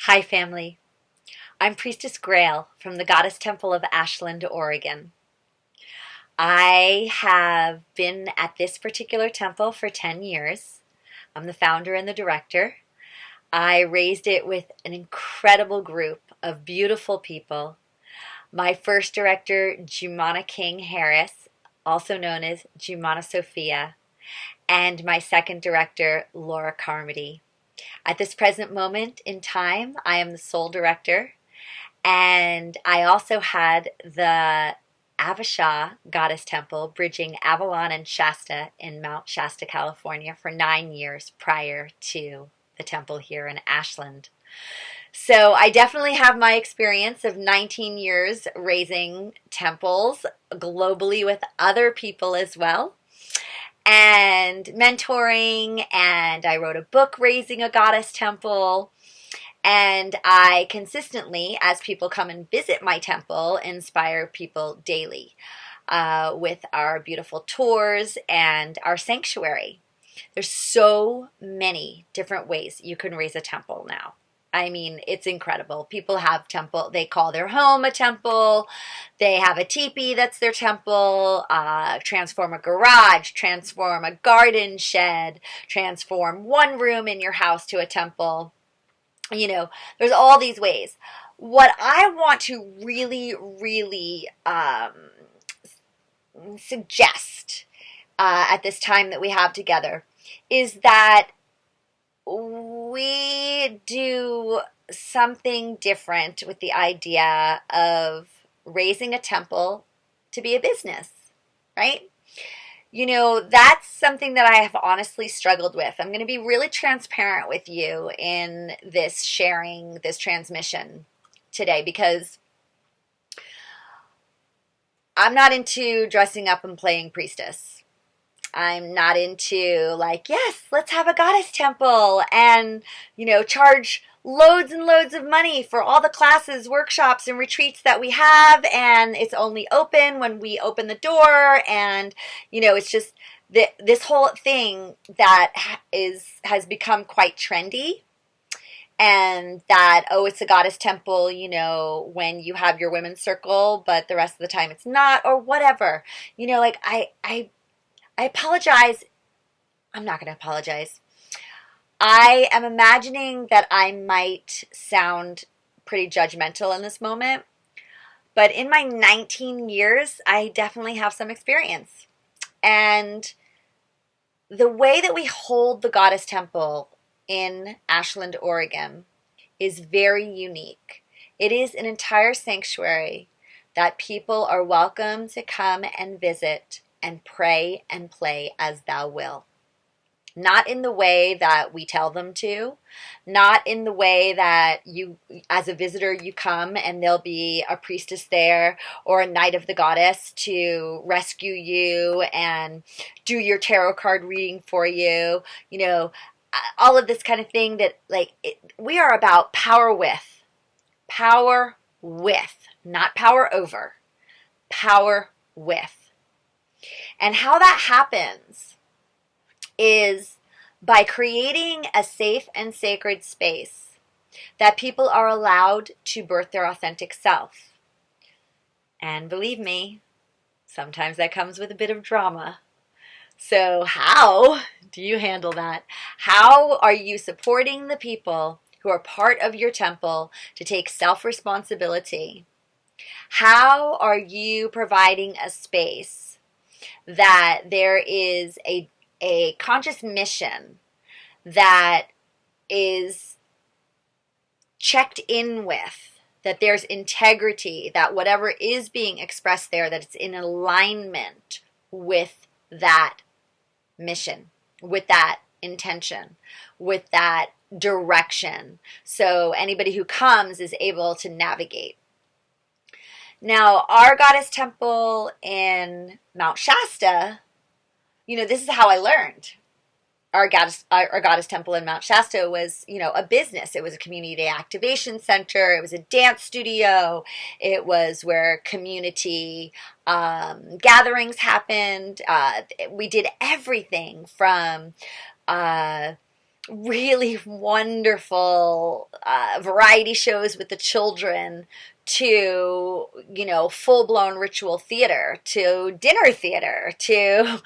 Hi, family. I'm Priestess Graell from the Goddess Temple of Ashland, Oregon. I have been at this particular temple for 10 years. I'm the founder and the director. I raised it with an incredible group of beautiful people. My first director, Jumana King Harris, also known as Jumana Sophia, and my second director, Laura Carmody. At this present moment in time, I am the sole director, and I also had the Avishah Goddess Temple bridging Avalon and Shasta in Mount Shasta, California for 9 years prior to the temple here in Ashland. So I definitely have my experience of 19 years raising temples globally with other people as well, and mentoring, and I wrote a book raising a goddess temple, and I consistently, as people come and visit my temple, inspire people daily with our beautiful tours and our sanctuary. There's so many different ways you can raise a temple now. I mean, it's incredible. People have temple, they call their home a temple, they have a teepee that's their temple, transform a garage, transform a garden shed, transform one room in your house to a temple. You know, there's all these ways. What I want to really suggest at this time that we have together is that we do something different with the idea of raising a temple to be a business, right? You know, that's something that I have honestly struggled with. I'm going to be really transparent with you in this sharing, this transmission today, because I'm not into dressing up and playing priestess. I'm not into like, yes, let's have a goddess temple and, you know, charge loads and loads of money for all the classes, workshops, and retreats that we have, and it's only open when we open the door, and, you know, it's just this whole thing that has become quite trendy, and that, oh, it's a goddess temple, you know, when you have your women's circle, but the rest of the time it's not, or whatever. You know, like, I apologize. I'm not going to apologize. I am imagining that I might sound pretty judgmental in this moment, but in my 19 years, I definitely have some experience. And the way that we hold the Goddess Temple in Ashland, Oregon is very unique. It is an entire sanctuary that people are welcome to come and visit and pray and play as thou will. Not in the way that we tell them to, not in the way that you, as a visitor, you come and there'll be a priestess there or a knight of the goddess to rescue you and do your tarot card reading for you. You know, all of this kind of thing that, like, we are about power with, not power over, power with. And how that happens is by creating a safe and sacred space that people are allowed to birth their authentic self. And believe me, sometimes that comes with a bit of drama. So how do you handle that? How are you supporting the people who are part of your temple to take self-responsibility? How are you providing a space that there is a conscious mission that is checked in with, that there's integrity, that whatever is being expressed there, that it's in alignment with that mission, with that intention, with that direction, so anybody who comes is able to navigate. Now, our goddess temple in Mount Shasta, you know, this is how I learned. Our goddess temple in Mount Shasta was, you know, a business. It was a community activation center. It was a dance studio. It was where community gatherings happened. We did everything from really wonderful variety shows with the children, to, full-blown ritual theater, to dinner theater, to,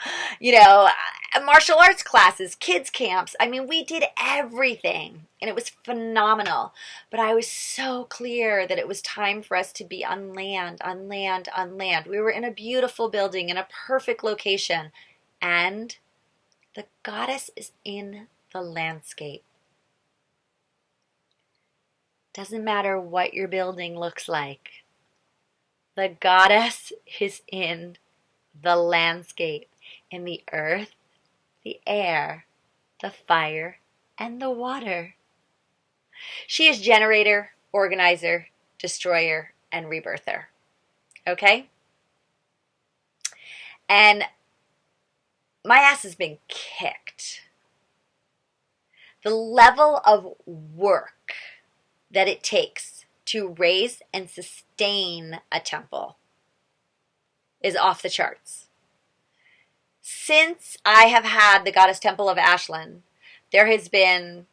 martial arts classes, kids camps. I mean, we did everything, and it was phenomenal. But I was so clear that it was time for us to be on land, on land, on land. We were in a beautiful building in a perfect location, and the goddess is in the landscape. Doesn't matter what your building looks like. The goddess is in the landscape, in the earth, the air, the fire, and the water. She is generator, organizer, destroyer, and rebirther. Okay? And my ass has been kicked. The level of work that it takes to raise and sustain a temple is off the charts. Since I have had the Goddess Temple of Ashland, there has been,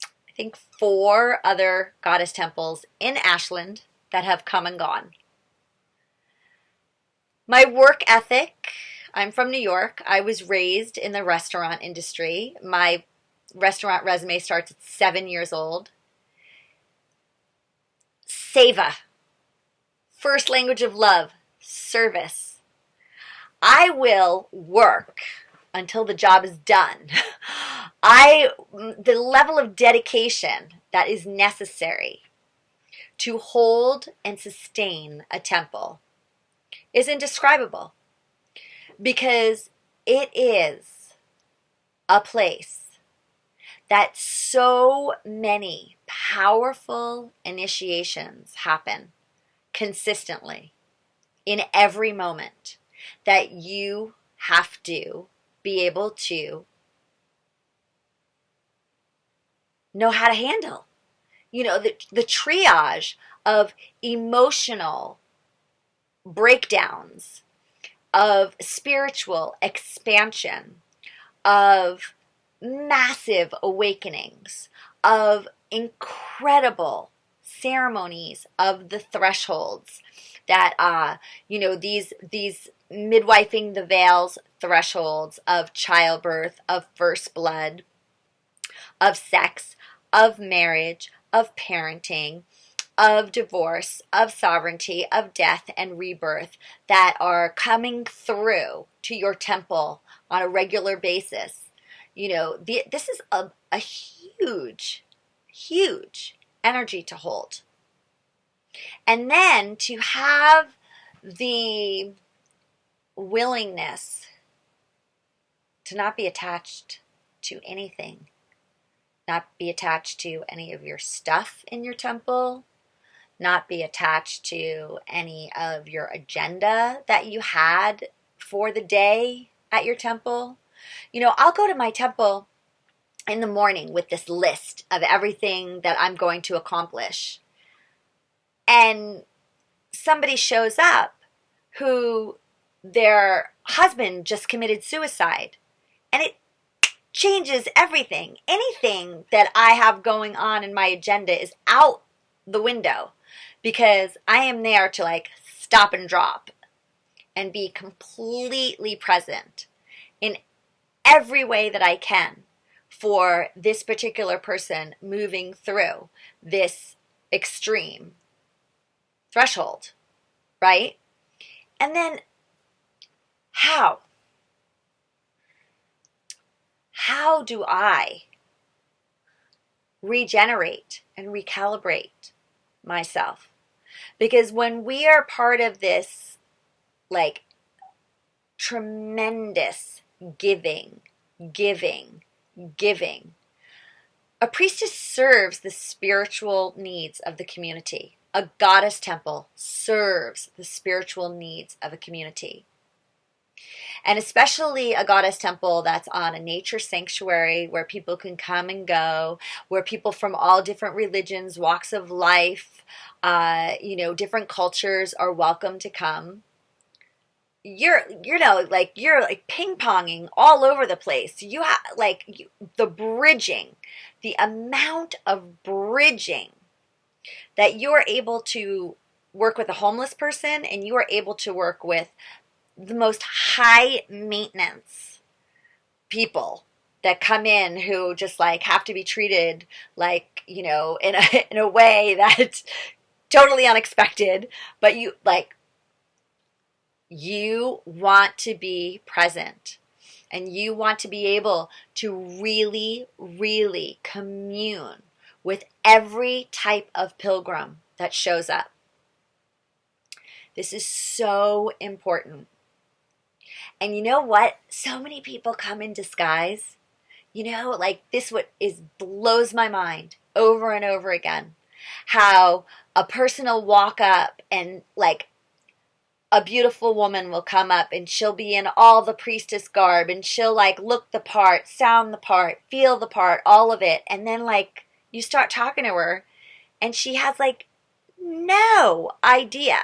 I think, 4 other goddess temples in Ashland that have come and gone. My work ethic, I'm from New York. I was raised in the restaurant industry. My restaurant resume starts at 7 years old. Seva. First language of love. Service. I will work until the job is done. The level of dedication that is necessary to hold and sustain a temple is indescribable, because it is a place that so many powerful initiations happen consistently in every moment that you have to be able to know how to handle. The triage of emotional breakdowns, of spiritual expansion, of massive awakenings, of incredible ceremonies of the thresholds that these midwifing the veils thresholds of childbirth, of first blood, of sex, of marriage, of parenting, of divorce, of sovereignty, of death and rebirth that are coming through to your temple on a regular basis. This is a huge, huge energy to hold. And then to have the willingness to not be attached to anything, not be attached to any of your stuff in your temple, not be attached to any of your agenda that you had for the day at your temple. I'll go to my temple in the morning with this list of everything that I'm going to accomplish. And somebody shows up who their husband just committed suicide. And it changes everything. Anything that I have going on in my agenda is out the window, because I am there to stop and drop and be completely present in every way that I can for this particular person moving through this extreme threshold, right? And then how do I regenerate and recalibrate myself? Because when we are part of this tremendous giving, a priestess serves the spiritual needs of the community. A goddess temple serves the spiritual needs of a community. And especially a goddess temple that's on a nature sanctuary where people can come and go, where people from all different religions, walks of life, different cultures are welcome to come. you're like ping-ponging all over the place. You have the bridging, the amount of bridging that you're able to work with a homeless person, and you are able to work with the most high maintenance people that come in who just like have to be treated like, in a way that's totally unexpected, but you want to be present, and you want to be able to really, really commune with every type of pilgrim that shows up. This is so important. And you know what? So many people come in disguise. This blows my mind over and over again. How a person will walk up and a beautiful woman will come up and she'll be in all the priestess garb and she'll look the part, sound the part, feel the part, all of it. And then you start talking to her and she has no idea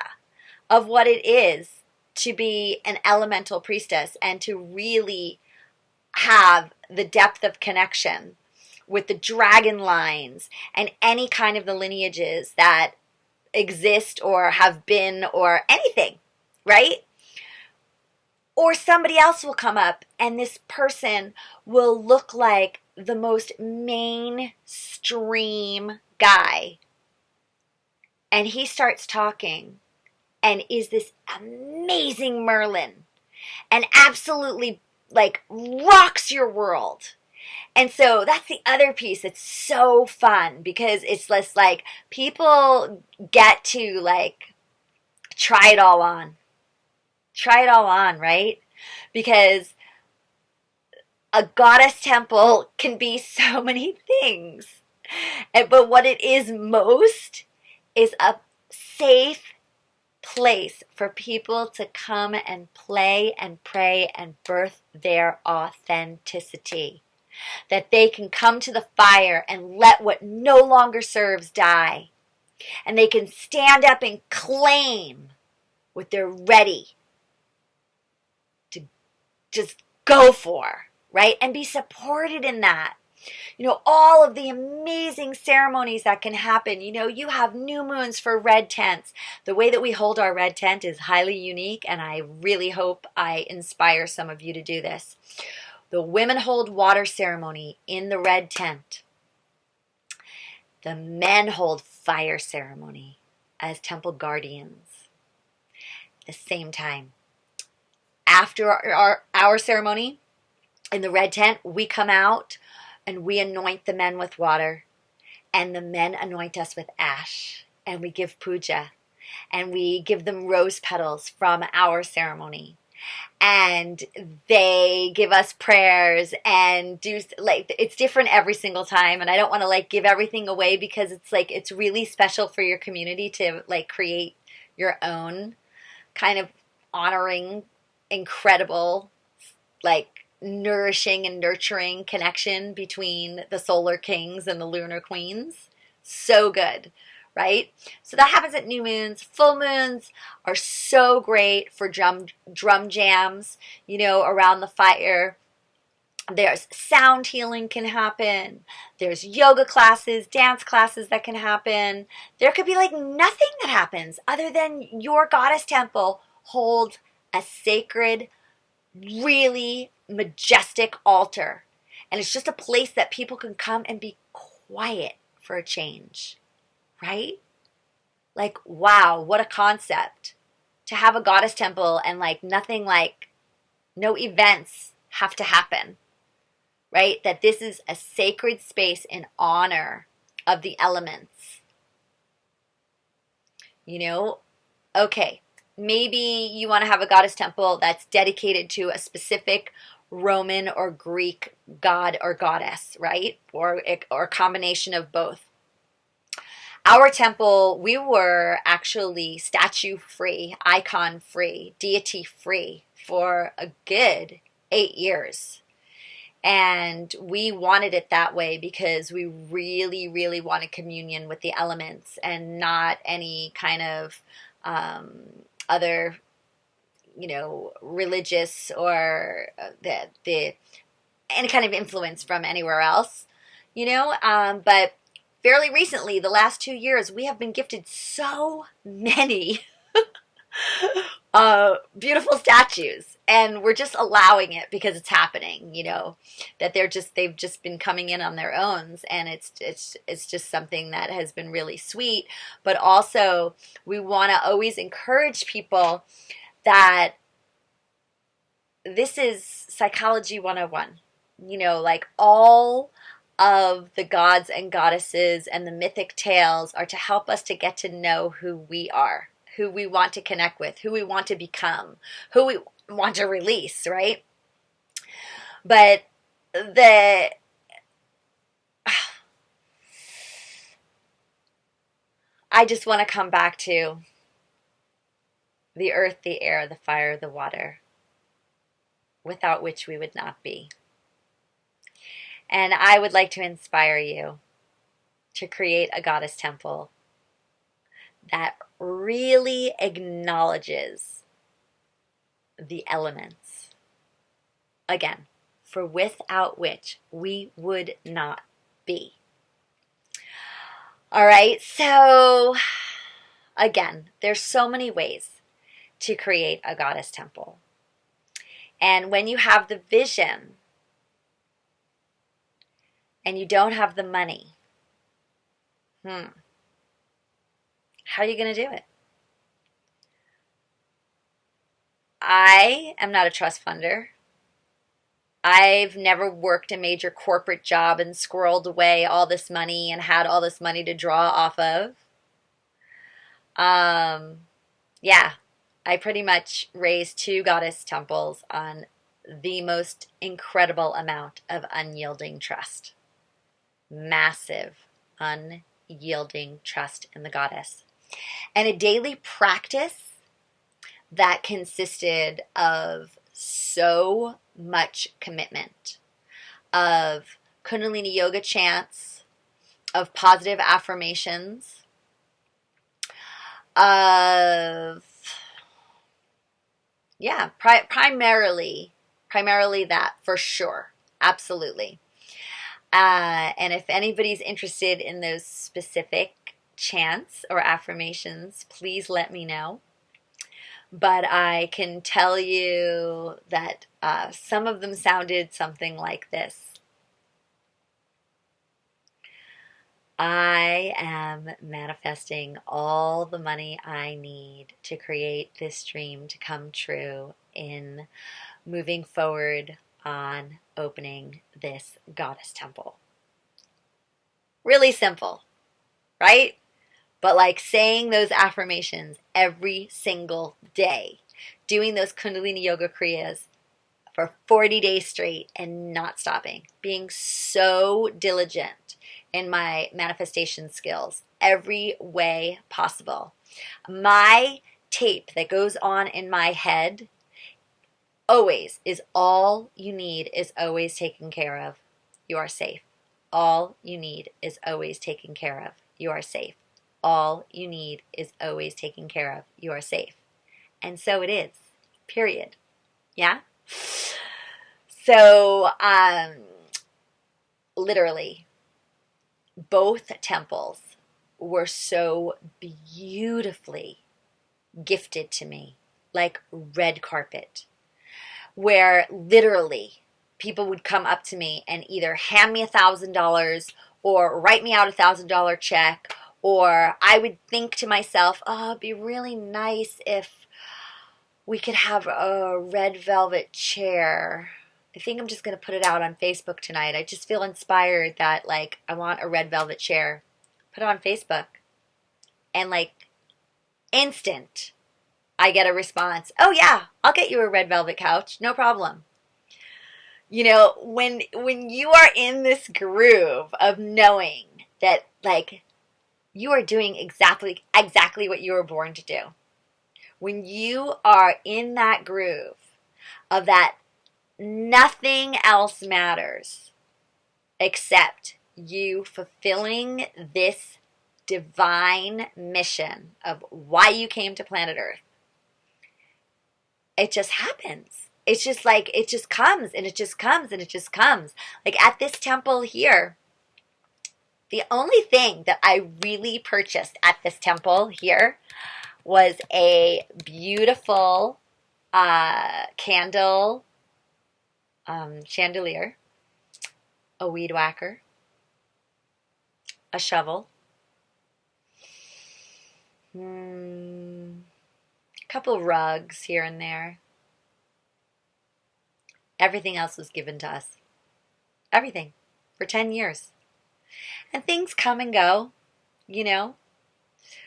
of what it is to be an elemental priestess and to really have the depth of connection with the dragon lines and any kind of the lineages that exist or have been or anything, right? Or somebody else will come up and this person will look like the most mainstream guy. And he starts talking and is this amazing Merlin and absolutely rocks your world. And so that's the other piece that's so fun, because it's less people get to try it all on. Try it all on, right? Because a goddess temple can be so many things. But what it is most is a safe place for people to come and play and pray and birth their authenticity. That they can come to the fire and let what no longer serves die. And they can stand up and claim what they're ready to just go for, right? And be supported in that. All of the amazing ceremonies that can happen. You have new moons for red tents. The way that we hold our red tent is highly unique, and I really hope I inspire some of you to do this. The women hold water ceremony in the red tent. The men hold fire ceremony as temple guardians at the same time. After our ceremony in the red tent, we come out and we anoint the men with water, and the men anoint us with ash, and we give puja, and we give them rose petals from our ceremony, and they give us prayers and do it's different every single time. And I don't want to give everything away, because it's really special for your community to create your own kind of honoring, incredible nourishing and nurturing connection between the solar kings and the lunar queens. So good, right? So that happens at new moons. Full moons are so great for drum jams, around the fire. There's sound healing can happen. There's yoga classes, dance classes that can happen. There could be nothing that happens other than your goddess temple holds a sacred, really majestic altar. And it's just a place that people can come and be quiet for a change, right? Wow, what a concept. To have a goddess temple and nothing, no events have to happen, right? That this is a sacred space in honor of the elements. Okay, maybe you want to have a goddess temple that's dedicated to a specific Roman or Greek god or goddess, right? Or a combination of both. Our temple, we were actually statue-free, icon-free, deity-free for a good 8 years. And we wanted it that way because we really, really wanted communion with the elements and not any kind of other, religious or the any kind of influence from anywhere else, but fairly recently, the last 2 years, we have been gifted so many beautiful statues, and we're just allowing it because it's happening. That they've just been coming in on their own, and it's just something that has been really sweet. But also, we want to always encourage people that this is psychology 101. Like all of the gods and goddesses and the mythic tales are to help us to get to know who we are, who we want to connect with, who we want to become, who we want to release, right? But I just want to come back to the earth, the air, the fire, the water, without which we would not be. And I would like to inspire you to create a goddess temple that really acknowledges the elements. Again, for without which we would not be. All right, so again, there's so many ways to create a goddess temple. And when you have the vision and you don't have the money, how are you going to do it? I am not a trust funder. I've never worked a major corporate job and squirreled away all this money and had all this money to draw off of. Yeah, I pretty much raised 2 goddess temples on the most incredible amount of unyielding trust. Massive, unyielding trust in the goddess. And a daily practice that consisted of so much commitment, of Kundalini yoga chants, of positive affirmations, of, primarily that, for sure. Absolutely. And if anybody's interested in those specific chants or affirmations, please let me know. But I can tell you that some of them sounded something like this. I am manifesting all the money I need to create this dream to come true in moving forward on opening this goddess temple. Really simple, right? But like saying those affirmations every single day, doing those Kundalini yoga kriyas for 40 days straight and not stopping, being so diligent in my manifestation skills every way possible. My tape that goes on in my head always is all you need is always taken care of. You are safe. All you need is always taken care of. You are safe. All you need is always taken care of. You are safe. And so it is. Period. Yeah? So, literally, both temples were so beautifully gifted to me, like red carpet, where literally people would come up to me and either hand me $1,000 or write me out $1,000 check, or I would think to myself, oh, it'd be really nice if we could have a red velvet chair. I think I'm just going to put it out on Facebook tonight. I just feel inspired that, like, I want a red velvet chair. Put it on Facebook. And, like, instant, I get a response. Oh, yeah, I'll get you a red velvet couch. No problem. You know, when you are in this groove of knowing that, like, you are doing exactly what you were born to do. When you are in that groove of that nothing else matters except you fulfilling this divine mission of why you came to planet Earth. it just happens. It's just like, it just comes and it just comes and it just comes. Like at this temple here, the only thing that I really purchased at this temple here was a beautiful candle chandelier, a weed whacker, a shovel, a couple rugs here and there. Everything else was given to us. Everything. For 10 years. And things come and go, you know.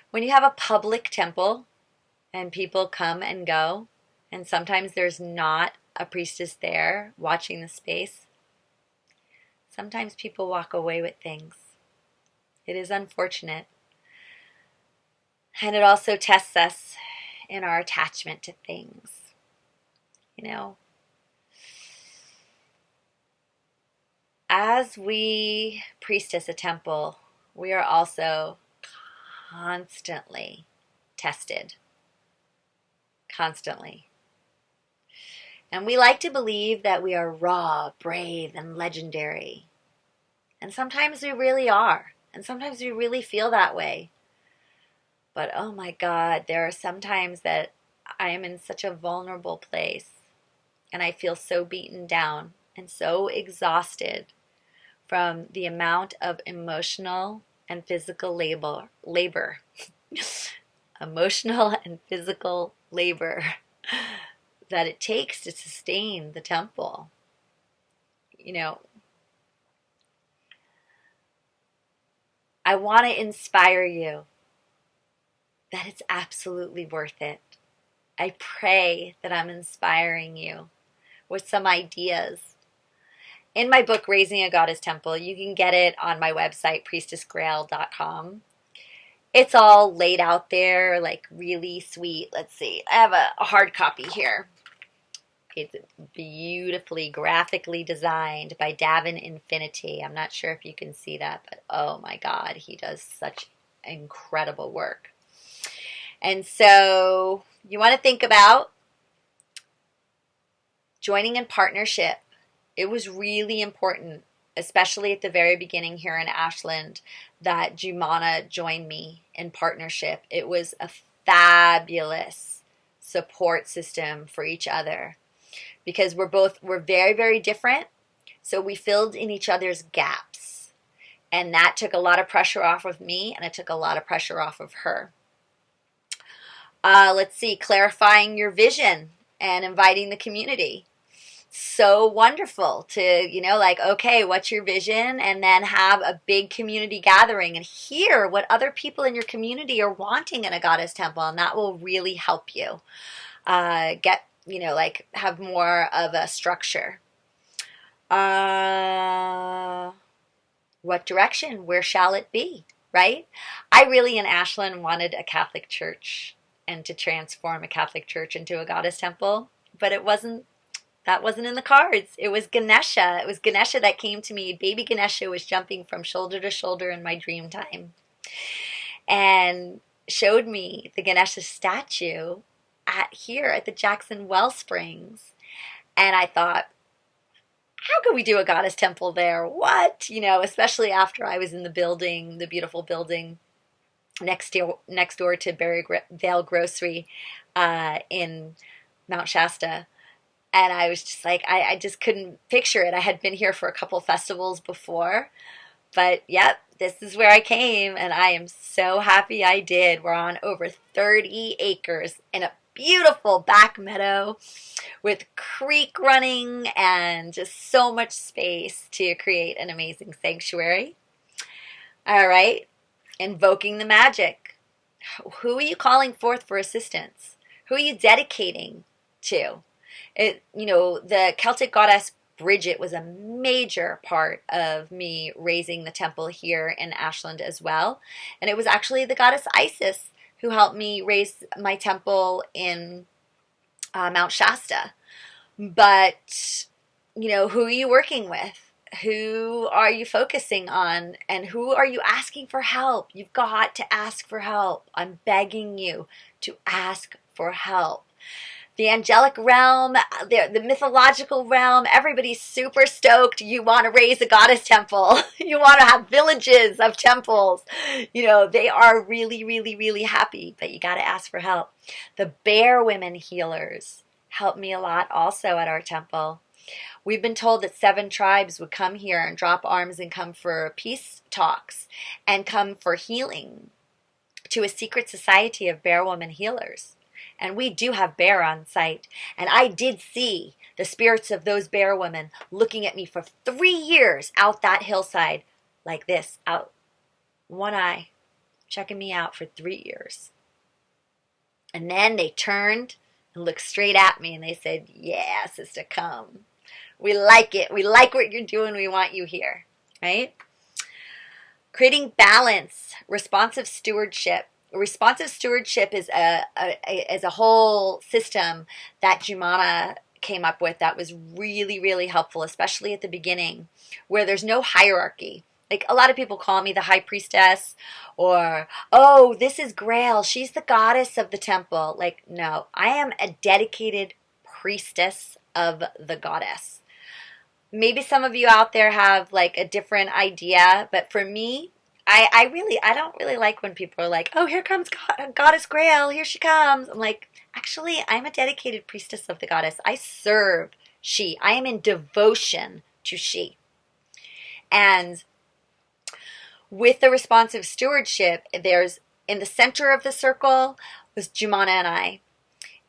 When you have a public temple and people come and go, and sometimes there's not a priestess there watching the space, sometimes people walk away with things. It is unfortunate. And it also tests us in our attachment to things, you know. As we priestess a temple, we are also constantly tested. Constantly. And we like to believe that we are raw, brave, and legendary. And sometimes we really are. And sometimes we really feel that way. But oh my God, there are some times that I am in such a vulnerable place. And I feel so beaten down and so exhausted from the amount of emotional and physical labor. Emotional and physical labor that it takes to sustain the temple. You know, I want to inspire you that it's absolutely worth it. I pray that I'm inspiring you with some ideas. In my book, Raising a Goddess Temple, you can get it on my website, priestessgraell.com. It's all laid out there, like really sweet. Let's see. I have a hard copy here. It's beautifully, graphically designed by Davin Infinity. I'm not sure if you can see that, but oh my God, he does such incredible work. And so you want to think about joining in partnership. It was really important, especially at the very beginning here in Ashland, that Jumana joined me in partnership. It was a fabulous support system for each other because we're very, very different. So we filled in each other's gaps. And that took a lot of pressure off of me, and it took a lot of pressure off of her. Let's see, clarifying your vision and inviting the community. So wonderful to, you know, like, okay, what's your vision? And then have a big community gathering and hear what other people in your community are wanting in a goddess temple. And that will really help you get, you know, like have more of a structure. What direction? Where shall it be? Right? I really in Ashland wanted a Catholic church and to transform a Catholic church into a goddess temple, but that wasn't in the cards. It was Ganesha. It was Ganesha that came to me. Baby Ganesha was jumping from shoulder to shoulder in my dream time and showed me the Ganesha statue here at the Jackson Wellsprings. And I thought, how could we do a goddess temple there? What? You know, especially after I was in the building, the beautiful building next door to Berryvale Grocery in Mount Shasta. And I was just like, I just couldn't picture it. I had been here for a couple festivals before. But yep, this is where I came. And I am so happy I did. We're on over 30 acres in a beautiful back meadow with creek running and just so much space to create an amazing sanctuary. All right, invoking the magic. Who are you calling forth for assistance? Who are you dedicating to? You know, the Celtic goddess Bridget was a major part of me raising the temple here in Ashland as well. And it was actually the goddess Isis who helped me raise my temple in Mount Shasta. But, you know, who are you working with? Who are you focusing on? And who are you asking for help? You've got to ask for help. I'm begging you to ask for help. the angelic realm, the mythological realm, everybody's super stoked. You want to raise a goddess temple. You want to have villages of temples. You know, they are really, really, really happy, but you got to ask for help. The bear women healers help me a lot also at our temple. We've been told that 7 tribes would come here and drop arms and come for peace talks and come for healing to a secret society of bear woman healers. And we do have bear on site. And I did see the spirits of those bear women looking at me for 3 years out that hillside like this, out one eye, checking me out for 3 years. And then they turned and looked straight at me and they said, yeah, sister, come. We like it. We like what you're doing. We want you here, right? Creating balance, responsive stewardship. Responsive stewardship is a whole system that Jumana came up with that was really, really helpful, especially at the beginning, where there's no hierarchy. Like, a lot of people call me the high priestess, or, oh, this is Graell. She's the goddess of the temple. Like, no, I am a dedicated priestess of the goddess. Maybe some of you out there have like a different idea, but for me, I don't really like when people are like, oh, here comes Goddess Graell, here she comes. I'm like, actually, I'm a dedicated priestess of the goddess. I serve she. I am in devotion to she. And with the responsive stewardship, there's in the center of the circle was Jumana and I.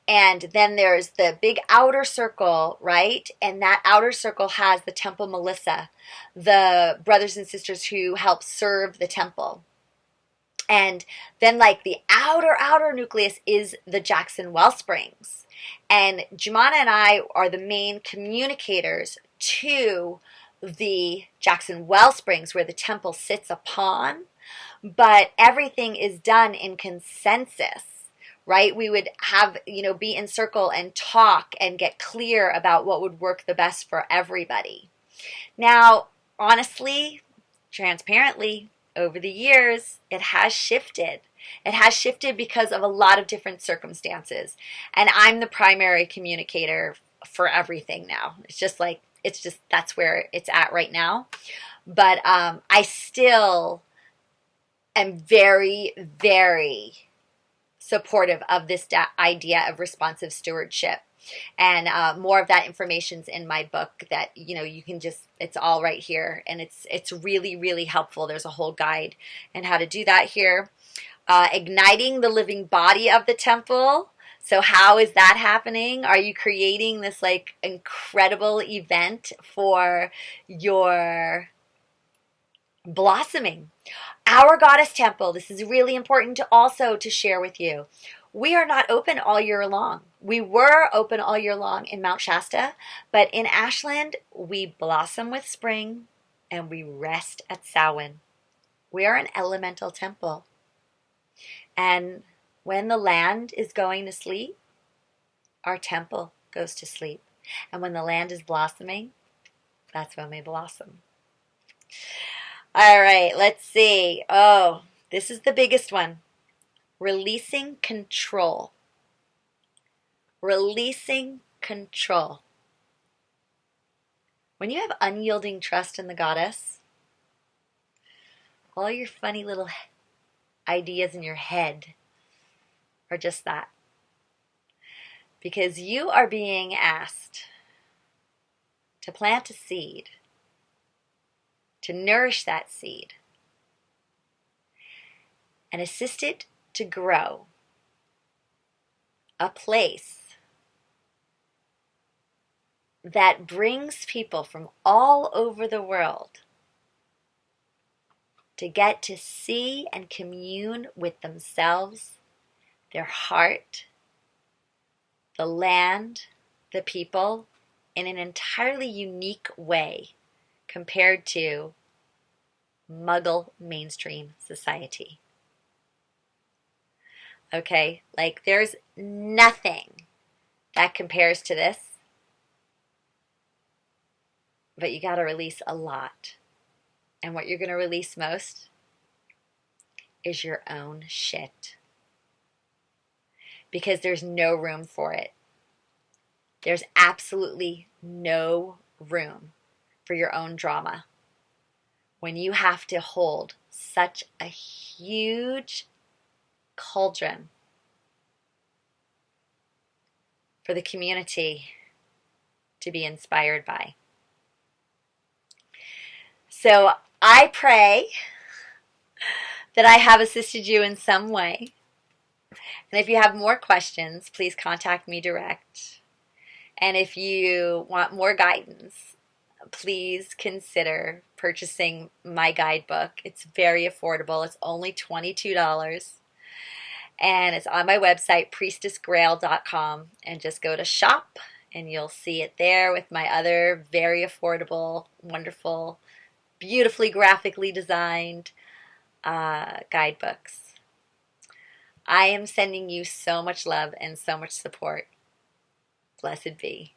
And then there's the big outer circle, right? And that outer circle has the Temple Melissa, the brothers and sisters who help serve the temple. And then like the outer nucleus is the Jackson Wellsprings. And Jumana and I are the main communicators to the Jackson Wellsprings where the temple sits upon. But everything is done in consensus. Right? We would have, be in circle and talk and get clear about what would work the best for everybody. Now, honestly, transparently, over the years, it has shifted. It has shifted because of a lot of different circumstances. And I'm the primary communicator for everything now. It's just that's where it's at right now. But I still am very, very supportive of this idea of responsive stewardship. And more of that information's in my book that, you can just, it's all right here. And it's really, really helpful. There's a whole guide on how to do that here. Igniting the living body of the temple. So how is that happening? Are you creating this like incredible event for your blossoming? Our Goddess Temple, this is really important to share with you. We are not open all year long. We were open all year long in Mount Shasta, but in Ashland, we blossom with spring and we rest at Samhain. We are an elemental temple. And when the land is going to sleep, our temple goes to sleep. And when the land is blossoming, that's when we blossom. All right, let's see. Oh, this is the biggest one. Releasing control. Releasing control. When you have unyielding trust in the goddess, all your funny little ideas in your head are just that. Because you are being asked to plant a seed, to nourish that seed, and assist it to grow a place that brings people from all over the world to get to see and commune with themselves, their heart, the land, the people, in an entirely unique way compared to Muggle mainstream society. Okay, like there's nothing that compares to this, but you got to release a lot. And what you're going to release most is your own shit. Because there's no room for it There's absolutely no room for your own drama when you have to hold such a huge cauldron for the community to be inspired by. So I pray that I have assisted you in some way. And if you have more questions, please contact me direct. And if you want more guidance, please consider purchasing my guidebook. It's very affordable. It's only $22. And it's on my website, priestessgraell.com. And just go to shop and you'll see it there with my other very affordable, wonderful, beautifully graphically designed guidebooks. I am sending you so much love and so much support. Blessed be.